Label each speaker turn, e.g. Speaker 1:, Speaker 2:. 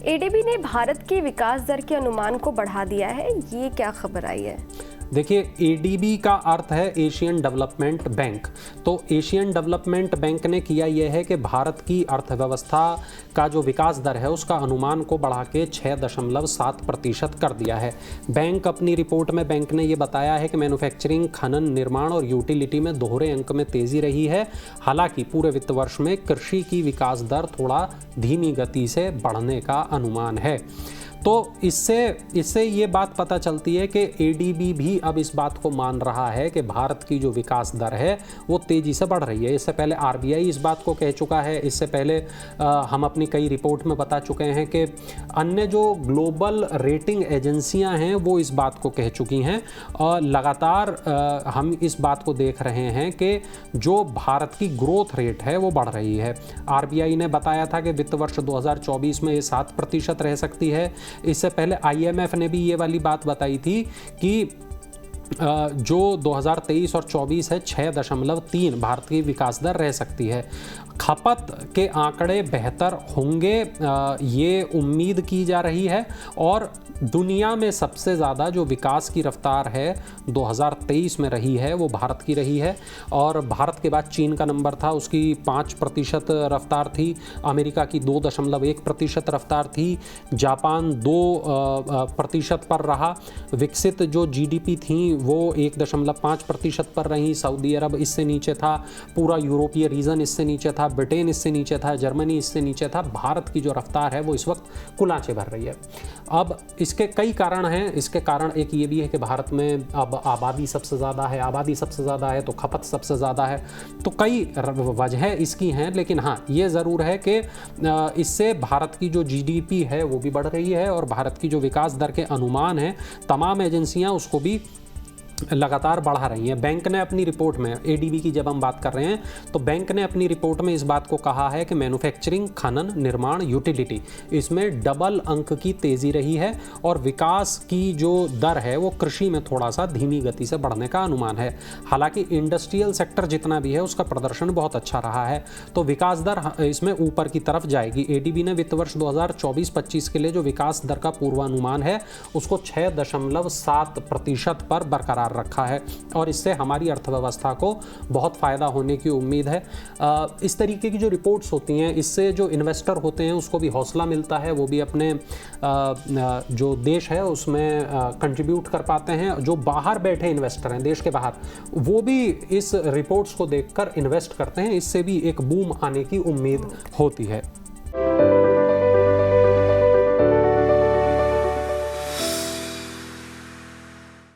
Speaker 1: ADB ने भारत की विकास दर के अनुमान को बढ़ा दिया है, ये क्या खबर आई है?
Speaker 2: देखिए, एडीबी का अर्थ है एशियन डेवलपमेंट बैंक। तो एशियन डेवलपमेंट बैंक ने किया यह है कि भारत की अर्थव्यवस्था का जो विकास दर है उसका अनुमान को बढ़ा के 6.7% कर दिया है। बैंक अपनी रिपोर्ट में बैंक ने ये बताया है कि मैन्युफैक्चरिंग, खनन, निर्माण और यूटिलिटी में दोहरे अंक में तेज़ी रही है। हालांकि पूरे वित्त वर्ष में कृषि की विकास दर थोड़ा धीमी गति से बढ़ने का अनुमान है। तो इससे ये बात पता चलती है कि एडीबी भी अब इस बात को मान रहा है कि भारत की जो विकास दर है वो तेज़ी से बढ़ रही है। इससे पहले आरबीआई इस बात को कह चुका है। इससे पहले हम अपनी कई रिपोर्ट में बता चुके हैं कि अन्य जो ग्लोबल रेटिंग एजेंसियां हैं वो इस बात को कह चुकी हैं। और लगातार हम इस बात को देख रहे हैं कि जो भारत की ग्रोथ रेट है वो बढ़ रही है। आरबीआई ने बताया था कि वित्त वर्ष 2024 में ये 7% रह सकती है। इससे पहले आईएमएफ ने भी ये वाली बात बताई थी कि जो 2023 और 24 है 6.3 भारत की विकास दर रह सकती है। खपत के आंकड़े बेहतर होंगे ये उम्मीद की जा रही है। और दुनिया में सबसे ज़्यादा जो विकास की रफ्तार है 2023 में रही है वो भारत की रही है। और भारत के बाद चीन का नंबर था, उसकी 5% रफ्तार थी। अमेरिका की 2.1% रफ्तार थी। जापान 2% पर रहा। विकसित जो जीडीपी थी वो 1.5% पर रही। सऊदी अरब इससे नीचे था, पूरा यूरोपीय रीजन इससे नीचे था, ब्रिटेन इससे नीचे था, जर्मनी इससे नीचे था। भारत की जो रफ्तार है वो इस वक्त कुलांचे भर रही है। अब इसके कई कारण हैं। इसके कारण एक ये भी है कि भारत में अब आबादी सबसे ज़्यादा है। आबादी सबसे ज़्यादा है तो खपत सबसे ज़्यादा है। तो कई वजह इसकी हैं, लेकिन हाँ ये ज़रूर है कि इससे भारत की जो जीडीपी है वो भी बढ़ रही है और भारत की जो विकास दर के अनुमान हैं तमाम एजेंसियां उसको भी लगातार बढ़ा रही हैं। बैंक ने अपनी रिपोर्ट में, एडीबी की जब हम बात कर रहे हैं तो बैंक ने अपनी रिपोर्ट में इस बात को कहा है कि मैन्युफैक्चरिंग, खनन, निर्माण, यूटिलिटी इसमें डबल अंक की तेज़ी रही है और विकास की जो दर है वो कृषि में थोड़ा सा धीमी गति से बढ़ने का अनुमान है। हालांकि इंडस्ट्रियल सेक्टर जितना भी है उसका प्रदर्शन बहुत अच्छा रहा है, तो विकास दर इसमें ऊपर की तरफ जाएगी। एडीबी ने वित्त वर्ष 2024-25 के लिए जो विकास दर का पूर्वानुमान है उसको 6.7% पर बरकरार रखा है और इससे हमारी अर्थव्यवस्था को बहुत फ़ायदा होने की उम्मीद है। इस तरीके की जो रिपोर्ट्स होती हैं इससे जो इन्वेस्टर होते हैं उसको भी हौसला मिलता है, वो भी अपने जो देश है उसमें कंट्रीब्यूट कर पाते हैं। जो बाहर बैठे इन्वेस्टर हैं देश के बाहर, वो भी इस रिपोर्ट्स को देखकर इन्वेस्ट करते हैं। इससे भी एक बूम आने की उम्मीद होती है।